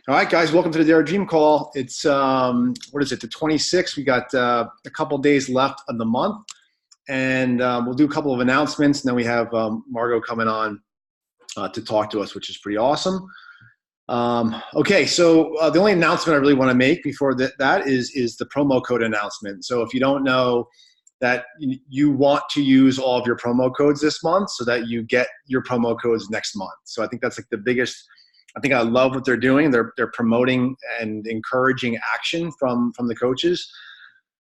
All right, guys, welcome to the Dare Dream Call. It's, what is it, the 26th. We got a couple days left of the month, and we'll do a couple of announcements, and then we have Margot coming on to talk to us, which is pretty awesome. Okay, so the only announcement I really want to make before that is the promo code announcement. So if you don't know that you want to use all of your promo codes this month so that you get your promo codes next month. So I think that's like the biggest. I think I love what they're doing. They're promoting and encouraging action from the coaches.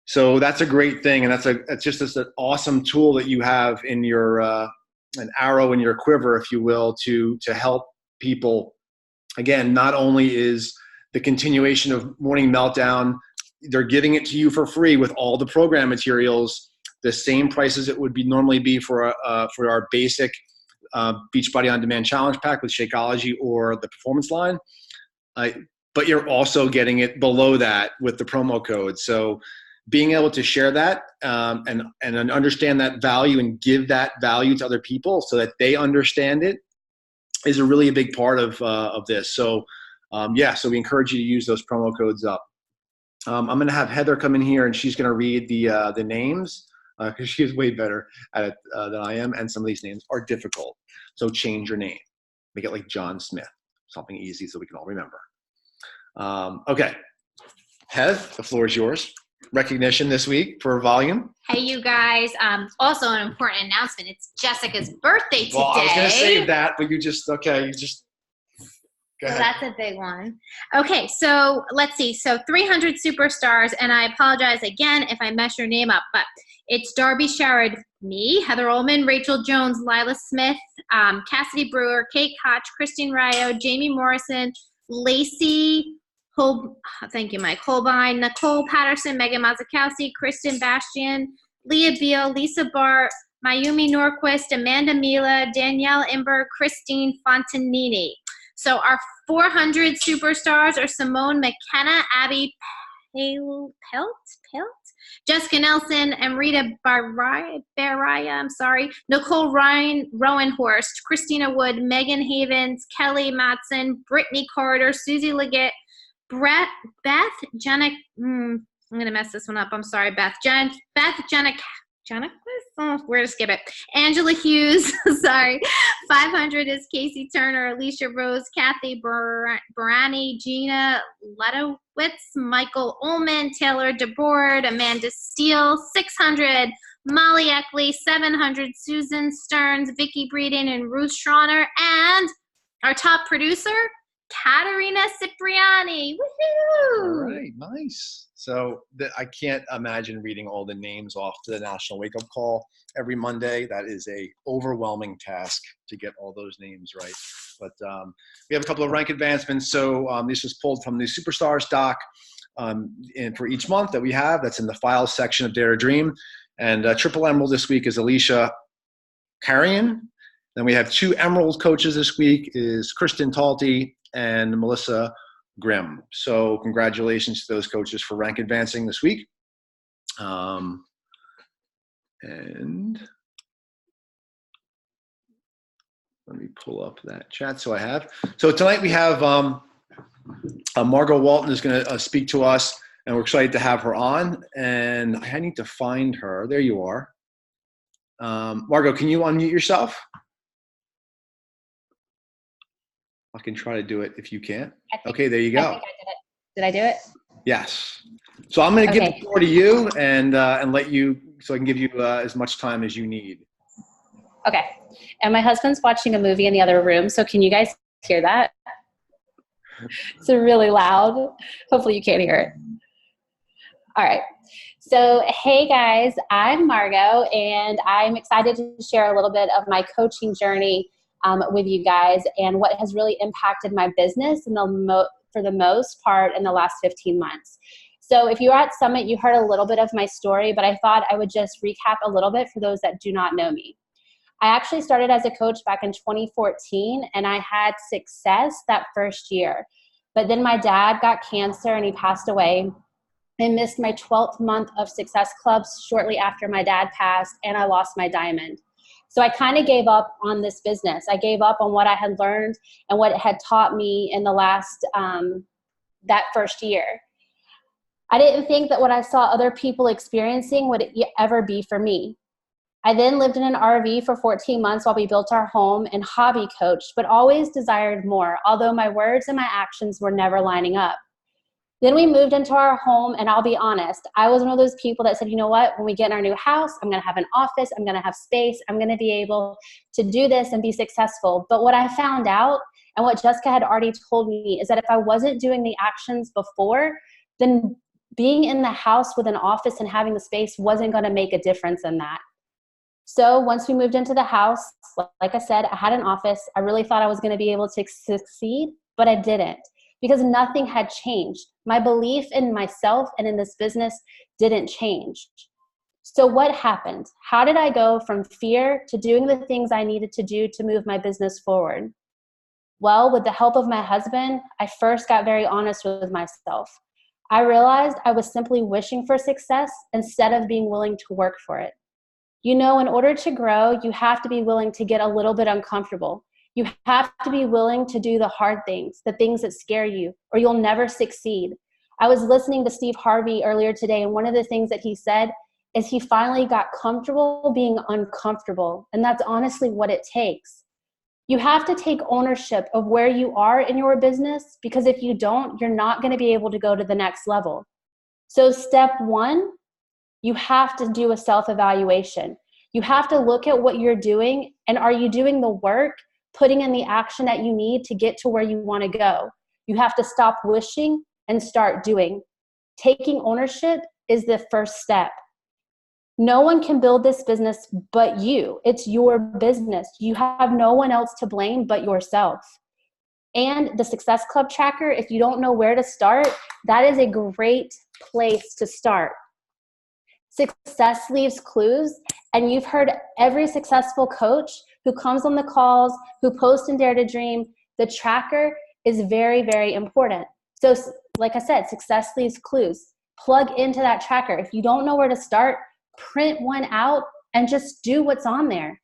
So that's a great thing, and it's just an awesome tool that you have in your an arrow in your quiver, if you will, to help people. Again, not only is the continuation of Morning Meltdown, they're giving it to you for free with all the program materials, the same prices it would normally be for our basic Beachbody On Demand Challenge Pack with Shakeology or the Performance Line. But you're also getting it below that with the promo code. So being able to share that and understand that value and give that value to other people so that they understand it is a really big part of this. So so we encourage you to use those promo codes up. I'm going to have Heather come in here, and she's going to read the names because she is way better at it than I am, and some of these names are difficult. So change your name. Make it like John Smith, something easy so we can all remember. Okay, Heather, the floor is yours. Recognition this week for volume. Hey, you guys. Also an important announcement. It's Jessica's birthday today. Well, I was going to save that, but you just go ahead. So that's a big one. Okay, so let's see. So 300 superstars, and I apologize again if I mess your name up, but it's Darby Sherrod, me, Heather Ullman, Rachel Jones, Lila Smith, Cassidy Brewer, Kate Koch, Christine Rayo, Jamie Morrison, Lacey thank you, Mike Holbein, Nicole Patterson, Megan Mazakowski, Kristen Bastian, Leah Beal, Lisa Bart, Mayumi Norquist, Amanda Mila, Danielle Imber, Christine Fontanini. So our 400 superstars are Simone McKenna, Abby Pelt, Jessica Nelson, Amrita Baraya, Nicole Rowanhorst, Christina Wood, Megan Havens, Kelly Matson, Brittany Carter, Susie Leggett, Beth Jennick, I'm going to mess this one up. I'm sorry, Beth Jennick, where to skip it? Angela Hughes, sorry. 500 is Casey Turner, Alicia Rose, Kathy Barani, Gina Ledowitz, Michael Ullman, Taylor DeBoard, Amanda Steele. 600, Molly Eckley. 700, Susan Stearns, Vicky Breeden, and Ruth Schroner. And our top producer, Katerina Cipriani. Woohoo! All right, nice. So I can't imagine reading all the names off to the National Wake Up Call every Monday. That is a overwhelming task to get all those names right. But we have a couple of rank advancements. So this was pulled from the Superstars doc and for each month that we have. That's in the files section of Dare to Dream. And Triple Emerald this week is Alicia Carrion. Then we have 2 Emerald coaches this week is Kristen Talty and Melissa Grimm. So congratulations to those coaches for rank advancing this week. And let me pull up that chat. So tonight we have Margot Walton is going to speak to us, and we're excited to have her on. And I need to find her. There you are. Margot, can you unmute yourself? I can try to do it if you can't. Okay, there you go. I think I did it. Did I do it? Yes. So I'm going to give the floor to you and let you, so I can give you as much time as you need. Okay. And my husband's watching a movie in the other room, so can you guys hear that? It's really loud. Hopefully you can't hear it. All right. So, hey guys, I'm Margot, and I'm excited to share a little bit of my coaching journey with you guys and what has really impacted my business for the most part in the last 15 months. So if you were at Summit, you heard a little bit of my story, but I thought I would just recap a little bit for those that do not know me. I actually started as a coach back in 2014, and I had success that first year. But then my dad got cancer and he passed away. I missed my 12th month of Success Clubs shortly after my dad passed, and I lost my diamond. So I kind of gave up on this business. I gave up on what I had learned and what it had taught me in the last, that first year. I didn't think that what I saw other people experiencing would ever be for me. I then lived in an RV for 14 months while we built our home and hobby coached, but always desired more, although my words and my actions were never lining up. Then we moved into our home, and I'll be honest, I was one of those people that said, you know what, when we get in our new house, I'm going to have an office, I'm going to have space, I'm going to be able to do this and be successful. But what I found out, and what Jessica had already told me, is that if I wasn't doing the actions before, then being in the house with an office and having the space wasn't going to make a difference in that. So once we moved into the house, like I said, I had an office. I really thought I was going to be able to succeed, but I didn't, because nothing had changed. My belief in myself and in this business didn't change. So what happened? How did I go from fear to doing the things I needed to do to move my business forward? Well, with the help of my husband, I first got very honest with myself. I realized I was simply wishing for success instead of being willing to work for it. You know, in order to grow, you have to be willing to get a little bit uncomfortable. You have to be willing to do the hard things, the things that scare you, or you'll never succeed. I was listening to Steve Harvey earlier today, and one of the things that he said is he finally got comfortable being uncomfortable. And that's honestly what it takes. You have to take ownership of where you are in your business, because if you don't, you're not going to be able to go to the next level. So step one, you have to do a self-evaluation. You have to look at what you're doing, and are you doing the work, putting in the action that you need to get to where you want to go? You have to stop wishing and start doing. Taking ownership is the first step. No one can build this business but you. It's your business. You have no one else to blame but yourself. And the Success Club Tracker, if you don't know where to start, that is a great place to start. Success leaves clues, and you've heard every successful coach who comes on the calls, who posts in Dare to Dream, the tracker is very, very important. So like I said, success leaves clues. Plug into that tracker. If you don't know where to start, print one out and just do what's on there.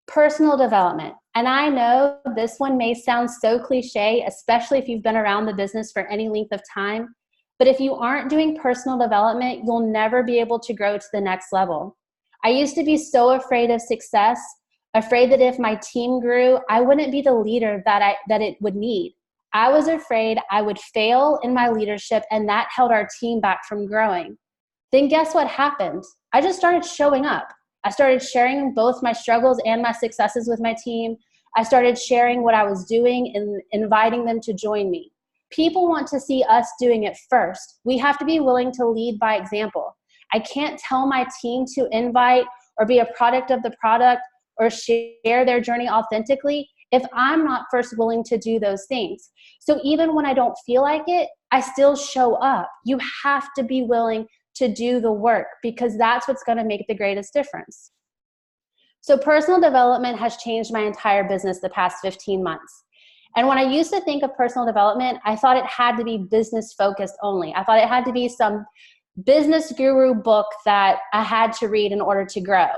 Personal development. And I know this one may sound so cliche, especially if you've been around the business for any length of time. But if you aren't doing personal development, you'll never be able to grow to the next level. I used to be so afraid of success, afraid that if my team grew, I wouldn't be the leader that it would need. I was afraid I would fail in my leadership, and that held our team back from growing. Then guess what happened? I just started showing up. I started sharing both my struggles and my successes with my team. I started sharing what I was doing and inviting them to join me. People want to see us doing it first. We have to be willing to lead by example. I can't tell my team to invite or be a product of the product or share their journey authentically if I'm not first willing to do those things. So even when I don't feel like it, I still show up. You have to be willing to do the work, because that's what's going to make the greatest difference. So personal development has changed my entire business the past 15 months. And when I used to think of personal development, I thought it had to be business focused only. I thought it had to be some business guru book that I had to read in order to grow.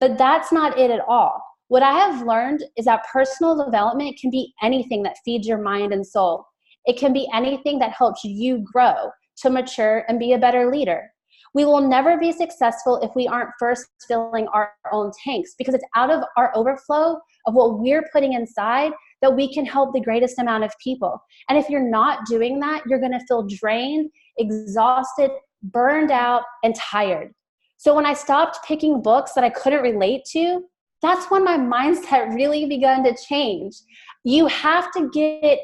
But that's not it at all. What I have learned is that personal development can be anything that feeds your mind and soul. It can be anything that helps you grow, to mature and be a better leader. We will never be successful if we aren't first filling our own tanks, because it's out of our overflow of what we're putting inside that we can help the greatest amount of people. And if you're not doing that, you're going to feel drained, exhausted, burned out, and tired. So when I stopped picking books that I couldn't relate to, that's when my mindset really began to change. You have to get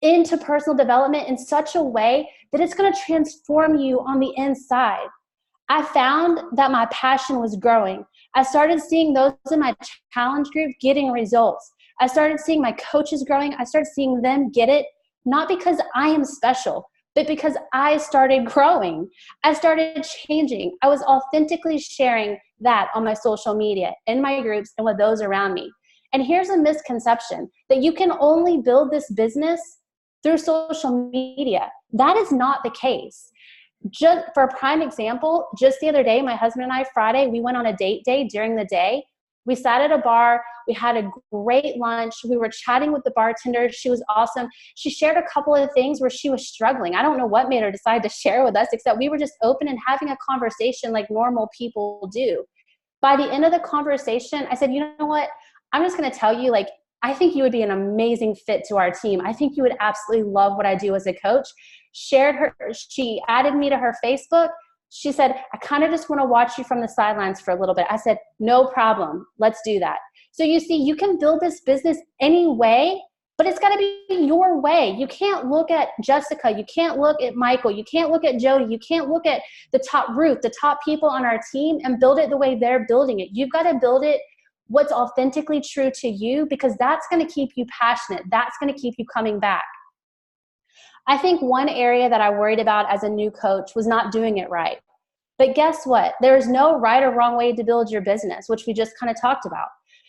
into personal development in such a way that it's going to transform you on the inside. I found that my passion was growing. I started seeing those in my challenge group getting results. I started seeing my coaches growing. I started seeing them get it, not because I am special, but because I started growing. I started changing. I was authentically sharing that on my social media, in my groups, and with those around me. And here's a misconception, that you can only build this business through social media. That is not the case. Just for a prime example, just the other day, my husband and I, Friday, we went on a date day during the day. We sat at a bar. We had a great lunch. We were chatting with the bartender. She was awesome. She shared a couple of things where she was struggling. I don't know what made her decide to share with us, except we were just open and having a conversation like normal people do. By the end of the conversation, I said, you know what? I'm just going to tell you, like, I think you would be an amazing fit to our team. I think you would absolutely love what I do as a coach. She added me to her Facebook. She said, I kind of just want to watch you from the sidelines for a little bit. I said, no problem. Let's do that. So you see, you can build this business any way, but it's got to be your way. You can't look at Jessica. You can't look at Michael. You can't look at Jody. You can't look at the top Ruth, the top people on our team, and build it the way they're building it. You've got to build it what's authentically true to you, because that's going to keep you passionate. That's going to keep you coming back. I think one area that I worried about as a new coach was not doing it right. But guess what? There is no right or wrong way to build your business, which we just kind of talked about.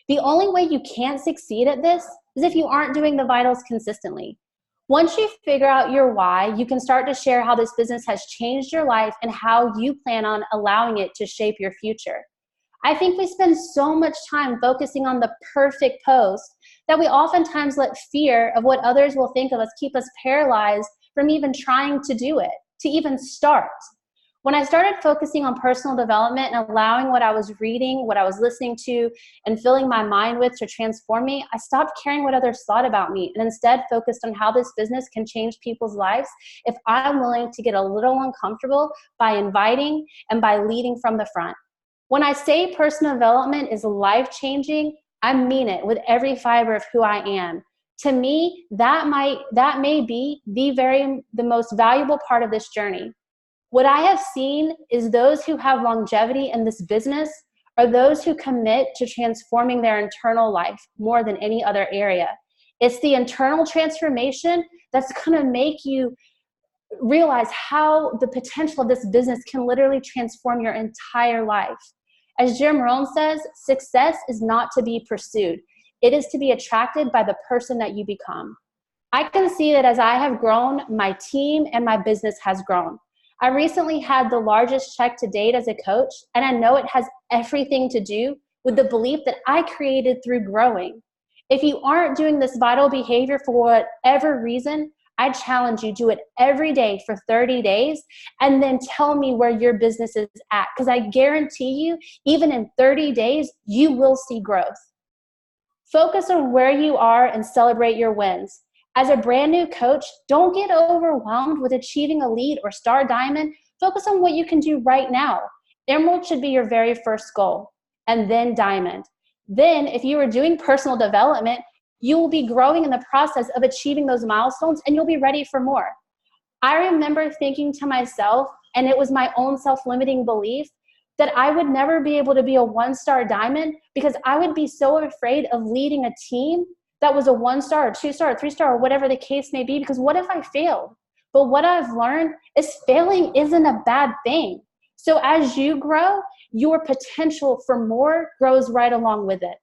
The only way you can't succeed at this is if you aren't doing the vitals consistently. Once you figure out your why, you can start to share how this business has changed your life and how you plan on allowing it to shape your future. I think we spend so much time focusing on the perfect post that we oftentimes let fear of what others will think of us keep us paralyzed from even trying to do it, to even start. When I started focusing on personal development and allowing what I was reading, what I was listening to, and filling my mind with to transform me, I stopped caring what others thought about me and instead focused on how this business can change people's lives if I'm willing to get a little uncomfortable by inviting and by leading from the front. When I say personal development is life-changing, I mean it with every fiber of who I am. To me, that may be the most valuable part of this journey. What I have seen is those who have longevity in this business are those who commit to transforming their internal life more than any other area. It's the internal transformation that's going to make you realize how the potential of this business can literally transform your entire life. As Jim Rohn says, success is not to be pursued. It is to be attracted by the person that you become. I can see that as I have grown, my team and my business has grown. I recently had the largest check to date as a coach, and I know it has everything to do with the belief that I created through growing. If you aren't doing this vital behavior for whatever reason, I challenge you, do it every day for 30 days and then tell me where your business is at. Because I guarantee you, even in 30 days, you will see growth. Focus on where you are and celebrate your wins. As a brand new coach, don't get overwhelmed with achieving elite or star diamond. Focus on what you can do right now. Emerald should be your very first goal, and then diamond. Then, if you are doing personal development, you will be growing in the process of achieving those milestones, and you'll be ready for more. I remember thinking to myself, and it was my own self-limiting belief, that I would never be able to be a one-star diamond because I would be so afraid of leading a team that was a 1-star or 2-star or 3-star or whatever the case may be, because what if I failed? But what I've learned is failing isn't a bad thing. So as you grow, your potential for more grows right along with it.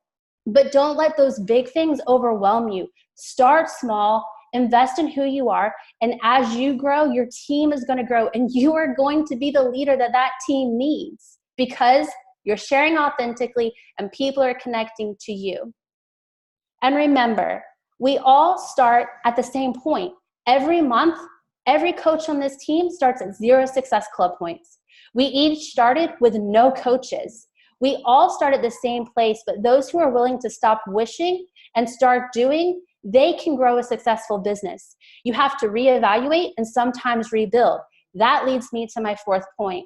But don't let those big things overwhelm you. Start small, invest in who you are, and as you grow, your team is going to grow, and you are going to be the leader that that team needs because you're sharing authentically and people are connecting to you. And remember, we all start at the same point. Every month, every coach on this team starts at 0 Success Club points. We each started with no coaches. We all start at the same place, but those who are willing to stop wishing and start doing, they can grow a successful business. You have to reevaluate and sometimes rebuild. That leads me to my 4th point.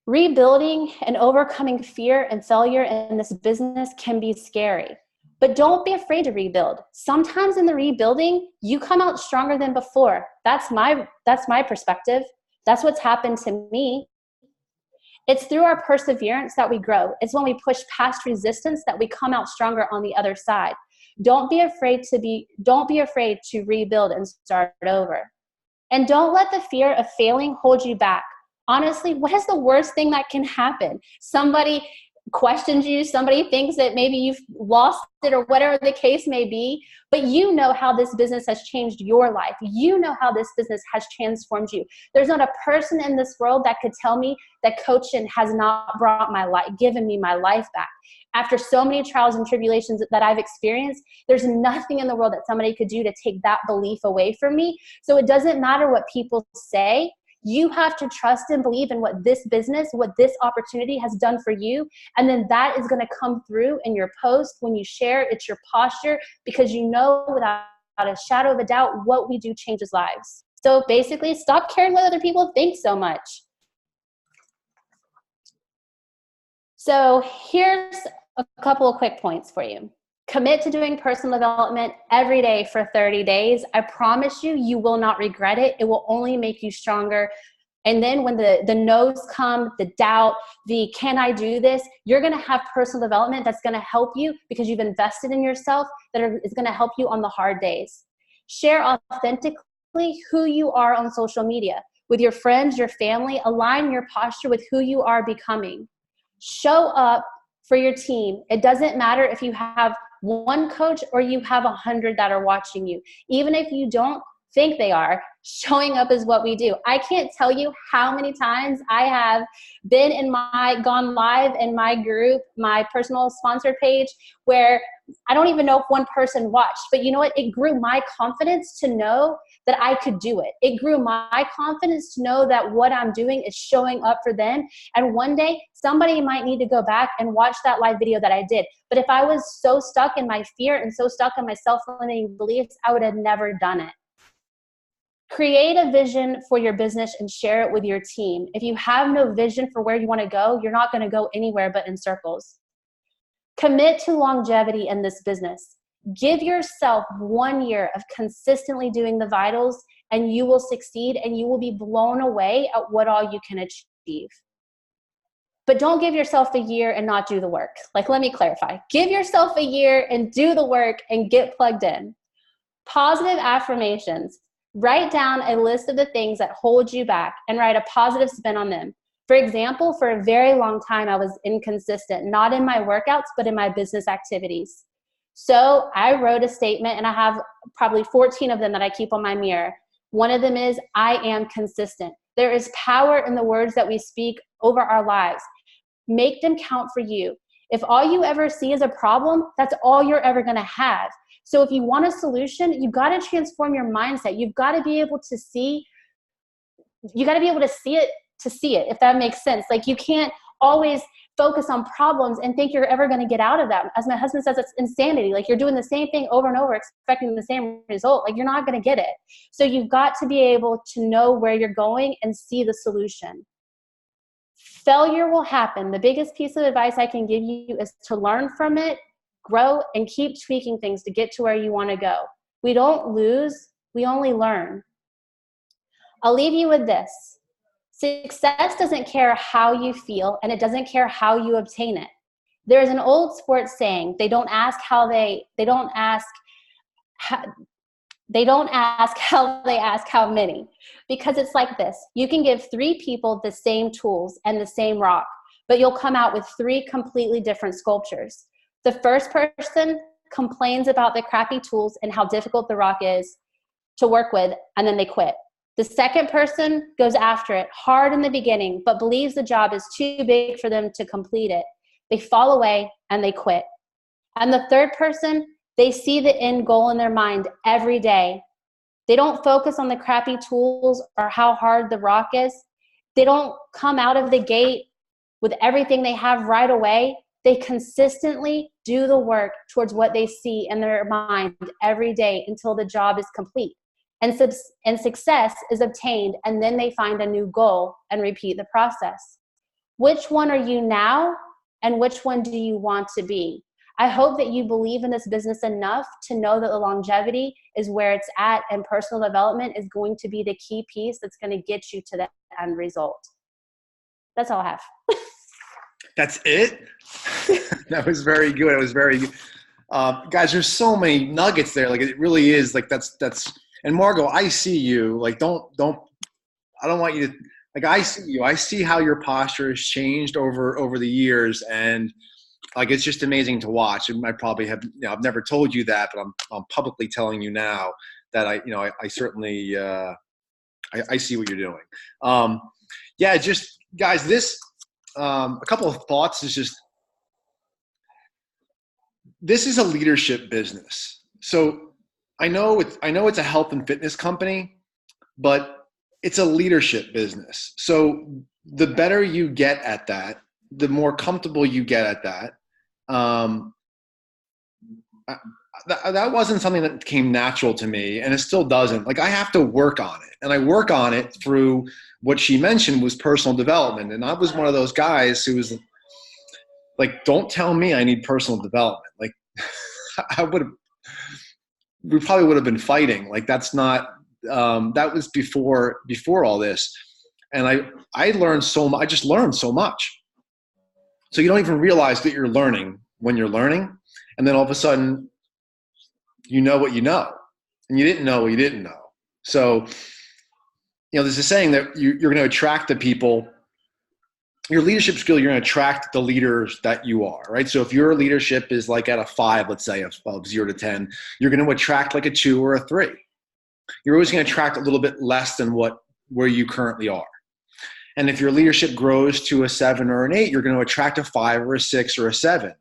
Rebuilding and overcoming fear and failure in this business can be scary, but don't be afraid to rebuild. Sometimes in the rebuilding, you come out stronger than before. That's my perspective. That's what's happened to me. It's through our perseverance that we grow. It's when we push past resistance that we come out stronger on the other side. Don't be afraid to rebuild and start over. And don't let the fear of failing hold you back. Honestly, what is the worst thing that can happen? Somebody questions you, somebody thinks that maybe you've lost it or whatever the case may be, but you know how this business has changed your life. You know how this business has transformed you. There's not a person in this world that could tell me that coaching has not brought my life, given me my life back. After so many trials and tribulations that I've experienced, there's nothing in the world that somebody could do to take that belief away from me. So it doesn't matter what people say. You have to trust and believe in what this business, what this opportunity has done for you. And then that is going to come through in your post when you share. It's your posture, because you know without a shadow of a doubt what we do changes lives. So basically, stop caring what other people think so much. So here's a couple of quick points for you. Commit to doing personal development every day for 30 days. I promise you, you will not regret it. It will only make you stronger. And then when the no's come, the doubt, the can I do this, you're going to have personal development that's going to help you because you've invested in yourself, that is going to help you on the hard days. Share authentically who you are on social media. With your friends, your family, align your posture with who you are becoming. Show up for your team. It doesn't matter if you have one coach or you have 100 that are watching you. Even if you don't think they are, showing up is what we do. I can't tell you how many times I have been gone live in my group, my personal sponsor page, where I don't even know if one person watched, but you know what? It grew my confidence to know that I could do it. It grew my confidence to know that what I'm doing is showing up for them. And one day somebody might need to go back and watch that live video that I did. But if I was so stuck in my fear and so stuck in my self-limiting beliefs, I would have never done it. Create a vision for your business and share it with your team. If you have no vision for where you want to go, you're not going to go anywhere but in circles. Commit to longevity in this business. Give yourself 1 year of consistently doing the vitals and you will succeed, and you will be blown away at what all you can achieve. But don't give yourself a year and not do the work. Like, let me clarify. Give yourself a year and do the work and get plugged in. Positive affirmations. Write down a list of the things that hold you back and write a positive spin on them. For example, for a very long time, I was inconsistent, not in my workouts, but in my business activities. So I wrote a statement, and I have probably 14 of them that I keep on my mirror. One of them is, I am consistent. There is power in the words that we speak over our lives. Make them count for you. If all you ever see is a problem, that's all you're ever going to have. So if you want a solution, you've got to transform your mindset. You've got to be able to see, it, if that makes sense. Like, you can't always focus on problems and think you're ever going to get out of them. As my husband says, it's insanity. Like, you're doing the same thing over and over, expecting the same result. Like, you're not going to get it. So you've got to be able to know where you're going and see the solution. Failure will happen. The biggest piece of advice I can give you is to learn from it, grow, and keep tweaking things to get to where you want to go. We don't lose, we only learn. I'll leave you with this. Success doesn't care how you feel, and it doesn't care how you obtain it. There's an old sports saying, they don't ask how they ask how they ask how many. Because it's like this. You can give 3 people the same tools and the same rock, but you'll come out with 3 completely different sculptures. The first person complains about the crappy tools and how difficult the rock is to work with, and then they quit. The second person goes after it hard in the beginning, but believes the job is too big for them to complete it. They fall away and they quit. And the third person, they see the end goal in their mind every day. They don't focus on the crappy tools or how hard the rock is. They don't come out of the gate with everything they have right away. They consistently do the work towards what they see in their mind every day until the job is complete. And success is obtained, and then they find a new goal and repeat the process. Which one are you now, and which one do you want to be? I hope that you believe in this business enough to know that the longevity is where it's at, and personal development is going to be the key piece that's going to get you to that end result. That's all I have. That's it? That was very good. It was very good. Guys, there's so many nuggets there. Like, it really is like, that's, and Margot, I see you. Like, I don't want you to, like, I see you. I see how your posture has changed over the years. And Like, it's just amazing to watch. And I probably have, I've never told you that, but I'm publicly telling you now that I certainly, I see what you're doing. Yeah, just guys, this, a couple of thoughts is just, this is a leadership business. So I know it's a health and fitness company, but it's a leadership business. So the better you get at that, the more comfortable you get at that. That wasn't something that came natural to me, and it still doesn't. Like, I have to work on it, and I work on it through what she mentioned was personal development. And I was one of those guys who was like, don't tell me I need personal development. Like, we probably would have been fighting. Like, that's not, that was before all this. And I learned so much. I just learned so much. So you don't even realize that you're learning when you're learning. And then all of a sudden, you know what you know, and you didn't know what you didn't know. So, there's a saying that you're going to attract the people, your leadership skill, you're going to attract the leaders that you are, right? So if your leadership is like at a 5, let's say, of 0 to 10, you're going to attract like a 2 or a 3. You're always going to attract a little bit less than where you currently are. And if your leadership grows to a 7 or an 8, you're going to attract a 5 or a 6 or a 7.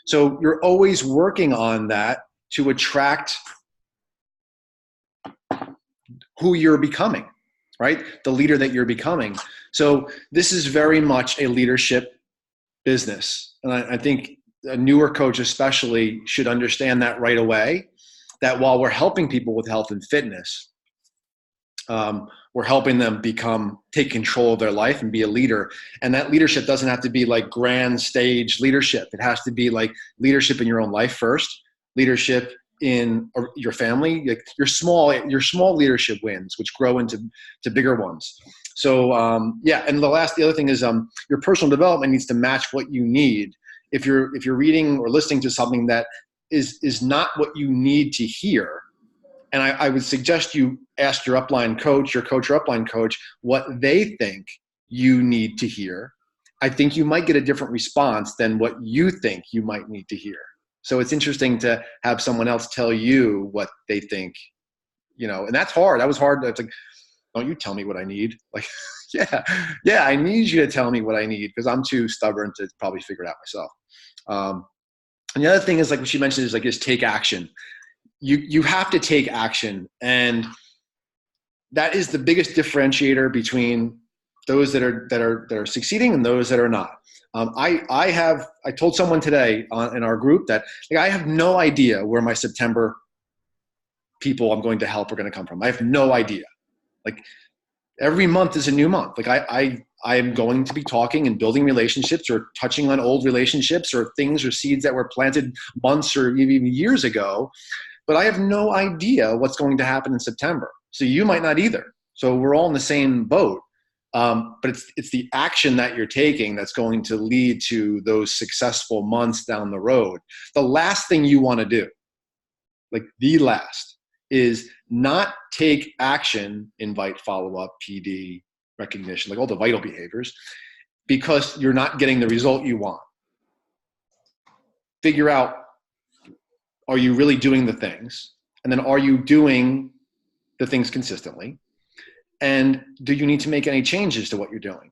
So you're always working on that to attract who you're becoming, right? The leader that you're becoming. So this is very much a leadership business. And I think a newer coach especially should understand that right away, that while we're helping people with health and fitness, we're helping them take control of their life and be a leader. And that leadership doesn't have to be like grand stage leadership. It has to be like leadership in your own life first, leadership in your family, like your small leadership wins, which grow into bigger ones. So and the other thing is your personal development needs to match what you need. If you're reading or listening to something that is not what you need to hear, and I would suggest you ask your upline coach, your coach or upline coach, what they think you need to hear. I think you might get a different response than what you think you might need to hear. So it's interesting to have someone else tell you what they think, and that's hard. That was hard. It's like, don't you tell me what I need? Like, yeah, I need you to tell me what I need, because I'm too stubborn to probably figure it out myself. And the other thing is, like what she mentioned, is take action. You have to take action, and that is the biggest differentiator between those that are succeeding and those that are not. I told someone today in our group that I have no idea where my September people I'm going to help are going to come from. I have no idea. Like, every month is a new month. Like, I am going to be talking and building relationships or touching on old relationships or things or seeds that were planted months or even years ago. But I have no idea what's going to happen in September. So you might not either. So we're all in the same boat. But it's the action that you're taking that's going to lead to those successful months down the road. The last thing you want to do, like the last, is not take action, invite, follow-up, PD, recognition, like all the vital behaviors, because you're not getting the result you want. Figure out, are you really doing the things? And then are you doing the things consistently? And do you need to make any changes to what you're doing?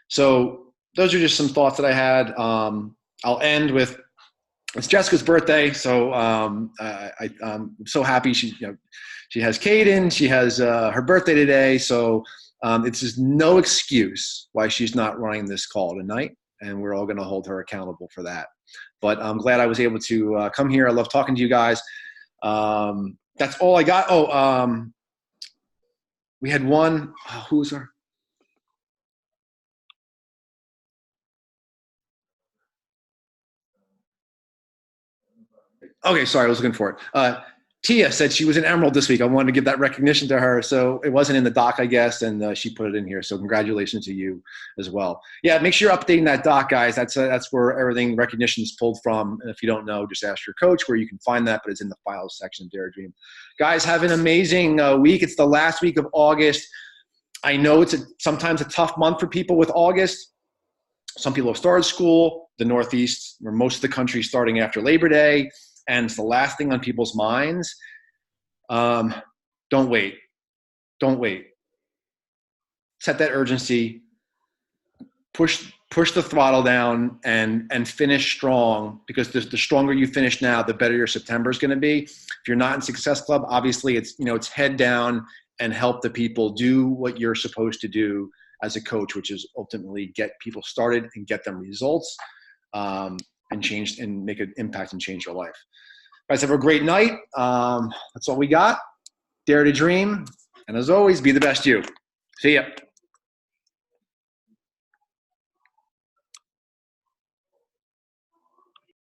So those are just some thoughts that I had. I'll end with, it's Jessica's birthday. So I'm so happy she has Caden. She has her birthday today. So it's just no excuse why she's not running this call tonight. And we're all going to hold her accountable for that. But I'm glad I was able to come here. I love talking to you guys. That's all I got. We had one. Who was our? Okay, sorry, I was looking for it. Tia said she was an Emerald this week. I wanted to give that recognition to her. So it wasn't in the doc, I guess, and she put it in here. So congratulations to you as well. Yeah, make sure you're updating that doc, guys. That's where everything recognition is pulled from. And if you don't know, just ask your coach where you can find that, but it's in the files section of Dare Dream. Guys, have an amazing week. It's the last week of August. I know it's sometimes a tough month for people with August. some people have started school, the Northeast, where most of the country is starting after Labor Day, and it's the last thing on people's minds. Don't wait. Don't wait. Set that urgency. Push the throttle down and finish strong, because the stronger you finish now, the better your September is going to be. If you're not in Success Club, obviously it's head down and help the people do what you're supposed to do as a coach, which is ultimately get people started and get them results, and change and make an impact and change your life. Guys, have a great night. That's all we got. Dare to dream. And as always, be the best you. See ya.